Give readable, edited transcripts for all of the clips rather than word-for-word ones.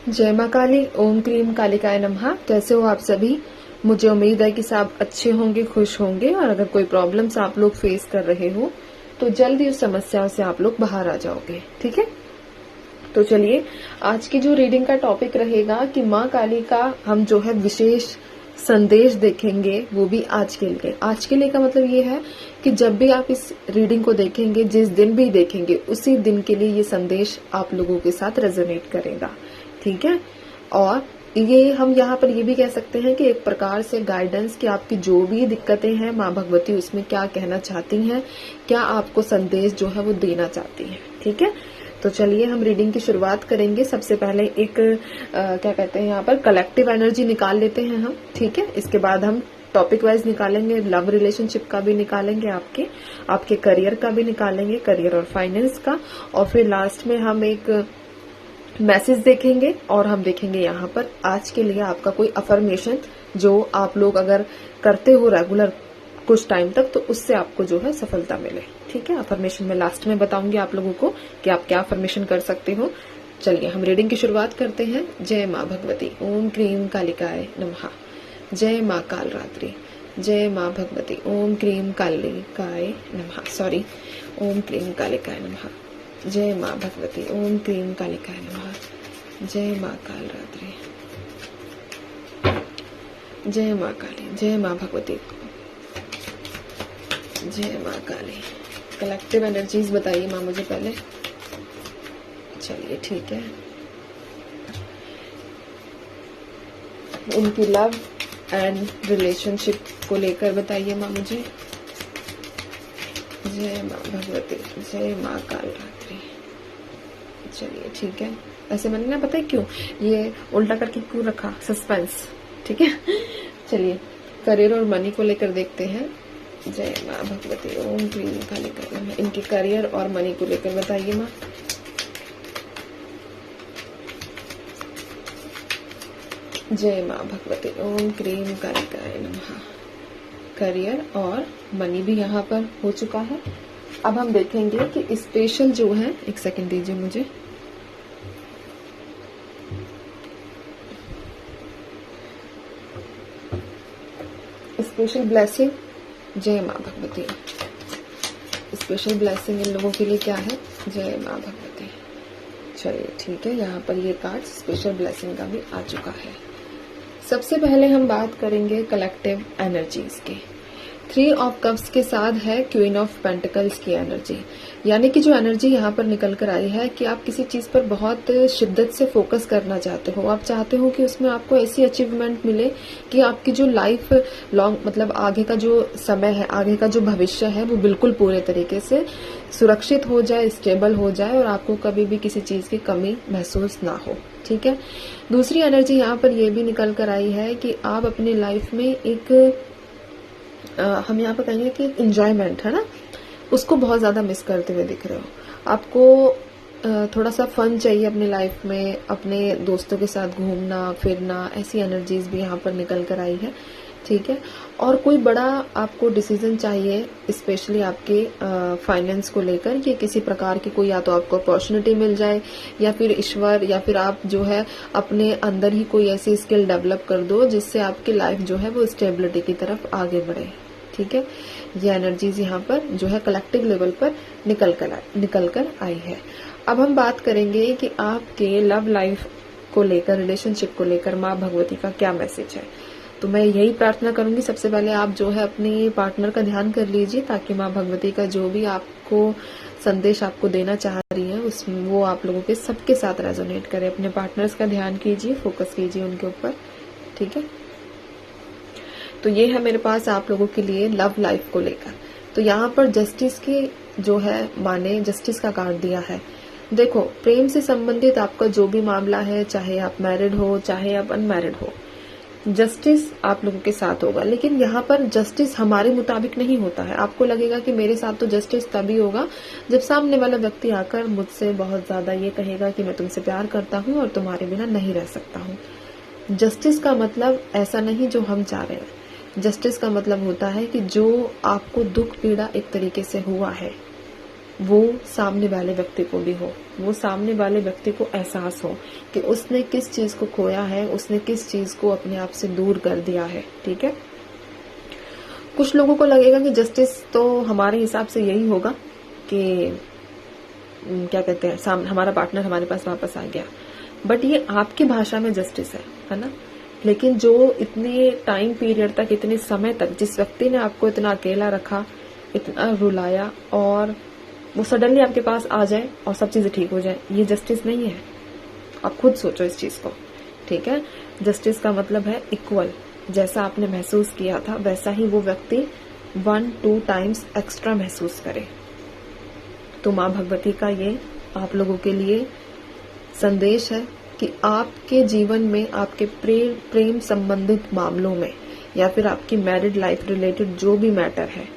जय माँ काली, ओम क्रीम कालिकाय नमः। कैसे हो आप सभी? मुझे उम्मीद है कि सब अच्छे होंगे, खुश होंगे, और अगर कोई प्रॉब्लम्स आप लोग फेस कर रहे हो तो जल्दी उस समस्याओं से आप लोग बाहर आ जाओगे। ठीक है, तो चलिए आज की जो रीडिंग का टॉपिक रहेगा कि माँ काली का हम जो है विशेष संदेश देखेंगे, वो भी आज के लिए। आज के लिए का मतलब ये है कि जब भी आप इस रीडिंग को देखेंगे, जिस दिन भी देखेंगे, उसी दिन के लिए ये संदेश आप लोगों के साथ रेजोनेट करेगा। ठीक है, और ये हम यहाँ पर ये भी कह सकते हैं कि एक प्रकार से गाइडेंस कि आपकी जो भी दिक्कतें हैं, माँ भगवती उसमें क्या कहना चाहती हैं, क्या आपको संदेश जो है वो देना चाहती हैं। ठीक है, तो चलिए हम रीडिंग की शुरुआत करेंगे। सबसे पहले एक क्या कहते हैं यहाँ पर कलेक्टिव एनर्जी निकाल लेते हैं हम। ठीक है, इसके बाद हम टॉपिक वाइज निकालेंगे, लव रिलेशनशिप का भी निकालेंगे, आपके करियर का भी निकालेंगे, करियर और फाइनेंस का, और फिर लास्ट में हम एक मैसेज देखेंगे और हम देखेंगे यहाँ पर आज के लिए आपका कोई अफर्मेशन जो आप लोग अगर करते हो रेगुलर कुछ टाइम तक, तो उससे आपको जो है सफलता मिले। ठीक है, अफर्मेशन में लास्ट में बताऊंगी आप लोगों को कि आप क्या अफर्मेशन कर सकते हो। चलिए हम रीडिंग की शुरुआत करते हैं। जय माँ भगवती, ओम क्रीम कालिकाय नमः। जय माँ काल रात्रि, जय माँ भगवती, ओम क्रीम कालिकाय नमः। सॉरी, ओम क्रीम कालिकाय नमः। जय माँ भगवती, ओम क्रीम कालिकाय नमः। जय माँ काल रात्रि, जय माँ काली, जय माँ भगवती, जय माँ काली। कलेक्टिव एनर्जीज बताइए माँ मुझे पहले। चलिए ठीक है, उनकी लव एंड रिलेशनशिप को लेकर बताइए माँ मुझे। जय माँ भगवती, जय माँ काल रात्रि। चलिए ठीक है, ऐसे मैंने ना पता है क्यों ये उल्टा करके क्यों रखा, सस्पेंस। ठीक है, चलिए करियर और मनी को लेकर देखते हैं। जय माँ भगवती, ओम क्रीम कालिकाय नमः। इनके करियर और मनी को लेकर बताइए माँ। जय माँ भगवती, ओम क्रीम कालिकाय नमः। करियर और मनी भी यहाँ पर हो चुका है। अब हम देखेंगे कि स्पेशल जो है, एक सेकंड दीजिए मुझे। स्पेशल ब्लेसिंग, जय माँ भगवती, स्पेशल ब्लेसिंग इन लोगों के लिए क्या है? जय माँ भगवती। चलिए ठीक है, यहाँ पर ये कार्ड स्पेशल ब्लेसिंग का भी आ चुका है। सबसे पहले हम बात करेंगे कलेक्टिव एनर्जीज की। 3 ऑफ कप्स के साथ है क्वीन ऑफ पेंटिकल्स की एनर्जी, यानी कि जो एनर्जी यहाँ पर निकल कर आई है कि आप किसी चीज पर बहुत शिद्दत से फोकस करना चाहते हो। आप चाहते हो कि उसमें आपको ऐसी अचीवमेंट मिले कि आपकी जो लाइफ लॉन्ग, मतलब आगे का जो समय है, आगे का जो भविष्य है, वो बिल्कुल पूरे तरीके से सुरक्षित हो जाए, स्टेबल हो जाए, और आपको कभी भी किसी चीज की कमी महसूस ना हो। ठीक है, दूसरी एनर्जी यहाँ पर यह भी निकल कर आई है कि आप अपनी लाइफ में एक हम यहाँ पर कहेंगे कि एंजॉयमेंट है ना, उसको बहुत ज्यादा मिस करते हुए दिख रहे हो। आपको थोड़ा सा फन चाहिए अपनी लाइफ में, अपने दोस्तों के साथ घूमना फिरना, ऐसी एनर्जीज भी यहाँ पर निकल कर आई है। ठीक है, और कोई बड़ा आपको डिसीजन चाहिए, स्पेशली आपके फाइनेंस को लेकर, कि किसी प्रकार की कोई, या तो आपको अपॉर्चुनिटी मिल जाए, या फिर ईश्वर, या फिर आप जो है अपने अंदर ही कोई ऐसी स्किल डेवलप कर दो जिससे आपकी लाइफ जो है वो स्टेबिलिटी की तरफ आगे बढ़े। ठीक है, ये एनर्जीज यहाँ पर जो है कलेक्टिव लेवल पर निकल कर आई है। अब हम बात करेंगे कि आपके लव लाइफ को लेकर, रिलेशनशिप को लेकर माँ भगवती का क्या मैसेज है। तो मैं यही प्रार्थना करूंगी, सबसे पहले आप जो है अपने पार्टनर का ध्यान कर लीजिए, ताकि माँ भगवती का जो भी आपको संदेश आपको देना चाह रही है उसमें वो आप लोगों के सबके साथ रेजोनेट करे। अपने पार्टनर्स का ध्यान कीजिए, फोकस कीजिए उनके ऊपर। ठीक है, तो ये है मेरे पास आप लोगों के लिए लव लाइफ को लेकर। तो यहाँ पर जस्टिस की जो है माने जस्टिस का कार्ड दिया है। देखो, प्रेम से संबंधित आपका जो भी मामला है, चाहे आप मैरिड हो चाहे आप अनमैरिड हो, जस्टिस आप लोगों के साथ होगा। लेकिन यहाँ पर जस्टिस हमारे मुताबिक नहीं होता है। आपको लगेगा कि मेरे साथ तो जस्टिस तभी होगा जब सामने वाला व्यक्ति आकर मुझसे बहुत ज्यादा ये कहेगा कि मैं तुमसे प्यार करता हूँ और तुम्हारे बिना नहीं रह सकता हूँ। जस्टिस का मतलब ऐसा नहीं जो हम चाह रहे हैं। जस्टिस का मतलब होता है कि जो आपको दुख पीड़ा एक तरीके से हुआ है, वो सामने वाले व्यक्ति को भी हो, वो सामने वाले व्यक्ति को एहसास हो कि उसने किस चीज को खोया है, उसने किस चीज को अपने आप से दूर कर दिया है। ठीक है, कुछ लोगों को लगेगा कि जस्टिस तो हमारे हिसाब से यही होगा कि क्या कहते हैं, सामने हमारा पार्टनर हमारे पास वापस आ गया, बट ये आपकी भाषा में जस्टिस है ना। लेकिन जो इतने टाइम पीरियड तक, इतने समय तक जिस व्यक्ति ने आपको इतना अकेला रखा, इतना रुलाया, और वो सडनली आपके पास आ जाए और सब चीजें ठीक हो जाए, ये जस्टिस नहीं है। आप खुद सोचो इस चीज को। ठीक है, जस्टिस का मतलब है इक्वल। जैसा आपने महसूस किया था वैसा ही वो व्यक्ति 1-2 टाइम्स एक्स्ट्रा महसूस करे। तो माँ भगवती का ये आप लोगों के लिए संदेश है कि आपके जीवन में, आपके प्रेम संबंधित मामलों में, या फिर आपकी मैरिड लाइफ रिलेटेड जो भी मैटर है,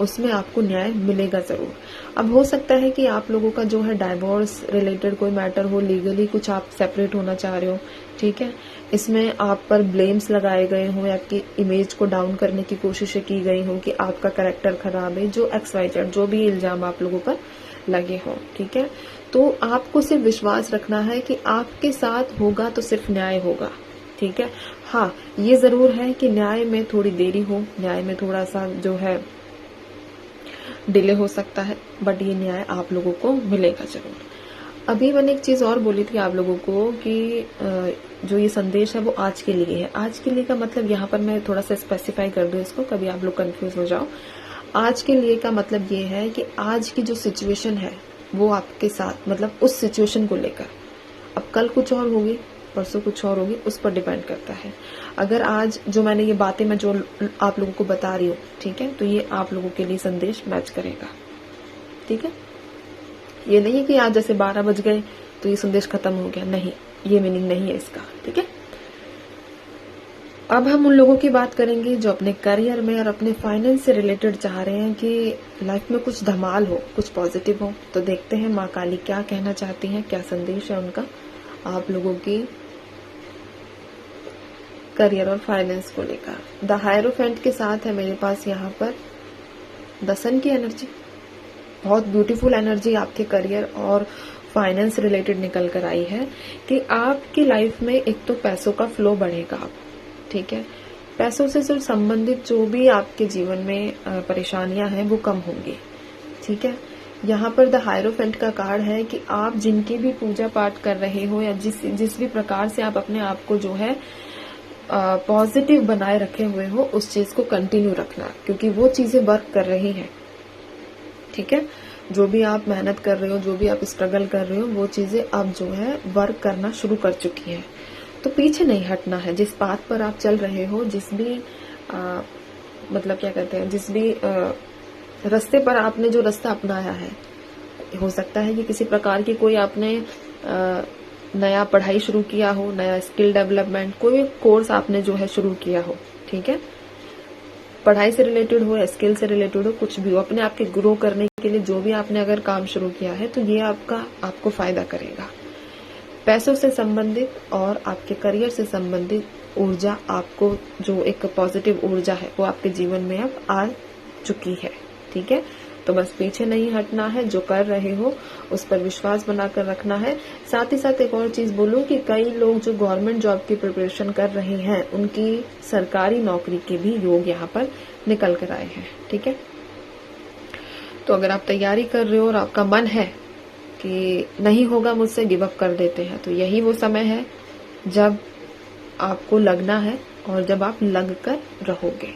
उसमें आपको न्याय मिलेगा जरूर। अब हो सकता है कि आप लोगों का जो है डाइवोर्स रिलेटेड कोई मैटर हो, लीगली कुछ आप सेपरेट होना चाह रहे हो। ठीक है, इसमें आप पर ब्लेम्स लगाए गए हो, या आपकी इमेज को डाउन करने की कोशिशें की गई हो कि आपका कैरेक्टर खराब है, जो XYZ जो भी इल्जाम आप लोगों पर लगे हो। ठीक है, तो आपको सिर्फ विश्वास रखना है कि आपके साथ होगा तो सिर्फ न्याय होगा। ठीक है, हाँ ये जरूर है कि न्याय में थोड़ी देरी हो, न्याय में थोड़ा सा जो है डिले हो सकता है, बट ये न्याय आप लोगों को मिलेगा जरूर। अभी मैंने एक चीज और बोली थी आप लोगों को कि जो ये संदेश है वो आज के लिए है। आज के लिए का मतलब यहाँ पर मैं थोड़ा सा स्पेसिफाई कर दूं इसको, कभी आप लोग कंफ्यूज हो जाओ। आज के लिए का मतलब ये है कि आज की जो सिचुएशन है वो आपके साथ, मतलब उस सिचुएशन को लेकर, अब कल कुछ और होगी, परसों कुछ और होगी, उस पर डिपेंड करता है। अगर आज जो मैंने ये बातें मैं जो आप लोगों को बता रही हूँ, ठीक है, तो ये आप लोगों के लिए संदेश मैच करेगा। ठीक है, ये नहीं है कि आज जैसे 12 बज गए तो ये संदेश खत्म हो गया, नहीं, ये मीनिंग नहीं है इसका। ठीक है, अब हम उन लोगों की बात करेंगे जो अपने करियर में और अपने फाइनेंस से रिलेटेड चाह रहे हैं कि लाइफ में कुछ धमाल हो, कुछ पॉजिटिव हो। तो देखते हैं माँ काली क्या कहना चाहती हैं, क्या संदेश है उनका आप लोगों की करियर और फाइनेंस को लेकर। द हायरोफेंट के साथ है मेरे पास यहाँ पर द सन की एनर्जी, बहुत ब्यूटीफुल एनर्जी आपके करियर और फाइनेंस रिलेटेड निकल कर आई है कि आपकी लाइफ में एक तो पैसों का फ्लो बढ़ेगा। आप ठीक है, पैसों से सिर्फ संबंधित जो भी आपके जीवन में परेशानियां हैं वो कम होंगी। ठीक है, यहाँ पर द हायरोफेंट का कार्ड है कि आप जिनकी भी पूजा पाठ कर रहे हो, या जिस भी प्रकार से आप अपने आप को जो है पॉजिटिव बनाए रखे हुए हो, उस चीज को कंटिन्यू रखना, क्योंकि वो चीजें वर्क कर रही हैं। ठीक है, जो भी आप मेहनत कर रहे हो, जो भी आप स्ट्रगल कर रहे हो, वो चीजें अब जो है वर्क करना शुरू कर चुकी हैं। तो पीछे नहीं हटना है। जिस बात पर आप चल रहे हो, जिस भी मतलब क्या कहते हैं, जिस भी रास्ते पर आपने जो रास्ता अपनाया है, हो सकता है कि किसी प्रकार की कोई आपने नया पढ़ाई शुरू किया हो, नया स्किल डेवलपमेंट, कोई कोर्स आपने जो है शुरू किया हो। ठीक है, पढ़ाई से रिलेटेड हो या स्किल से रिलेटेड हो, कुछ भी हो, अपने आप के ग्रो करने के लिए जो भी आपने अगर काम शुरू किया है, तो ये आपको फायदा करेगा। पैसों से संबंधित और आपके करियर से संबंधित ऊर्जा, आपको जो एक पॉजिटिव ऊर्जा है वो आपके जीवन में अब आ चुकी है। ठीक है, तो बस पीछे नहीं हटना है, जो कर रहे हो उस पर विश्वास बनाकर रखना है। साथ ही साथ एक और चीज बोलूं कि कई लोग जो गवर्नमेंट जॉब की प्रिपरेशन कर रहे हैं, उनकी सरकारी नौकरी के भी योग यहाँ पर निकल कर आए हैं। ठीक है, तो अगर आप तैयारी कर रहे हो और आपका मन है कि नहीं होगा मुझसे, गिव अप कर देते हैं, तो यही वो समय है जब आपको लगना है और जब आप लग कर रहोगे।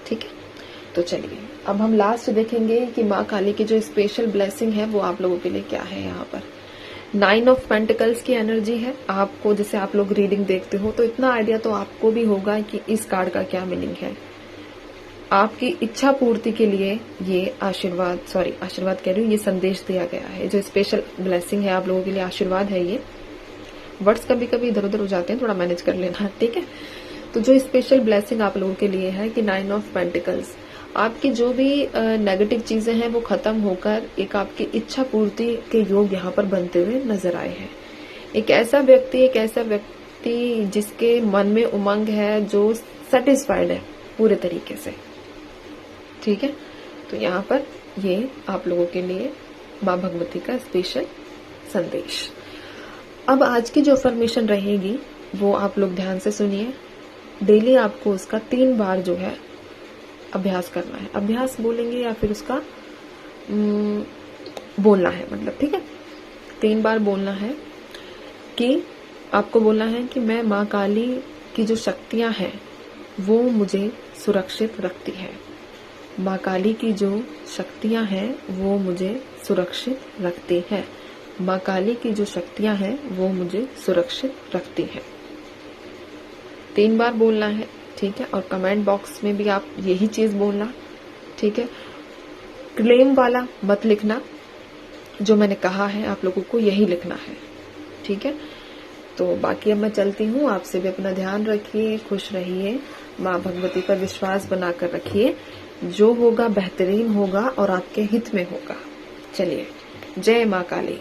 ठीक है, तो चलिए अब हम लास्ट देखेंगे कि माँ काली की जो स्पेशल ब्लेसिंग है वो आप लोगों के लिए क्या है। यहाँ पर 9 ऑफ पेंटिकल्स की एनर्जी है। आपको, जैसे आप लोग रीडिंग देखते हो तो इतना आइडिया तो आपको भी होगा कि इस कार्ड का क्या मीनिंग है। आपकी इच्छा पूर्ति के लिए ये आशीर्वाद कह रही हूँ, ये संदेश दिया गया है। जो स्पेशल ब्लेसिंग है आप लोगों के लिए, आशीर्वाद है। ये वर्ड्स कभी कभी इधर उधर हो जाते हैं, थोड़ा मैनेज कर लेना। ठीक है, तो जो स्पेशल ब्लेसिंग आप लोगों के लिए है कि 9 ऑफ पेंटिकल्स, आपकी जो भी नेगेटिव चीजें हैं वो खत्म होकर एक आपकी इच्छा पूर्ति के योग यहाँ पर बनते हुए नजर आए हैं। एक ऐसा व्यक्ति जिसके मन में उमंग है, जो सेटिस्फाइड है पूरे तरीके से। ठीक है, तो यहाँ पर ये आप लोगों के लिए माँ भगवती का स्पेशल संदेश। अब आज की जो फॉर्मेशन रहेगी वो आप लोग ध्यान से सुनिए। डेली आपको उसका 3 बार जो है अभ्यास करना है। अभ्यास बोलेंगे या फिर उसका बोलना है, मतलब ठीक है। 3 बार बोलना है कि आपको बोलना है कि मैं माँ काली की जो शक्तियां हैं वो मुझे सुरक्षित रखती है। माँ काली की जो शक्तियां हैं वो मुझे सुरक्षित रखती है। माँ काली की जो शक्तियां हैं वो मुझे सुरक्षित रखती है। 3 बार बोलना है, ठीक है। और कमेंट बॉक्स में भी आप यही चीज बोलना, ठीक है। क्लेम वाला मत लिखना, जो मैंने कहा है आप लोगों को यही लिखना है, ठीक है। तो बाकी अब मैं चलती हूँ। आपसे भी अपना ध्यान रखिए, खुश रहिए, माँ भगवती पर विश्वास बनाकर रखिए। जो होगा बेहतरीन होगा और आपके हित में होगा। चलिए, जय माँ काली।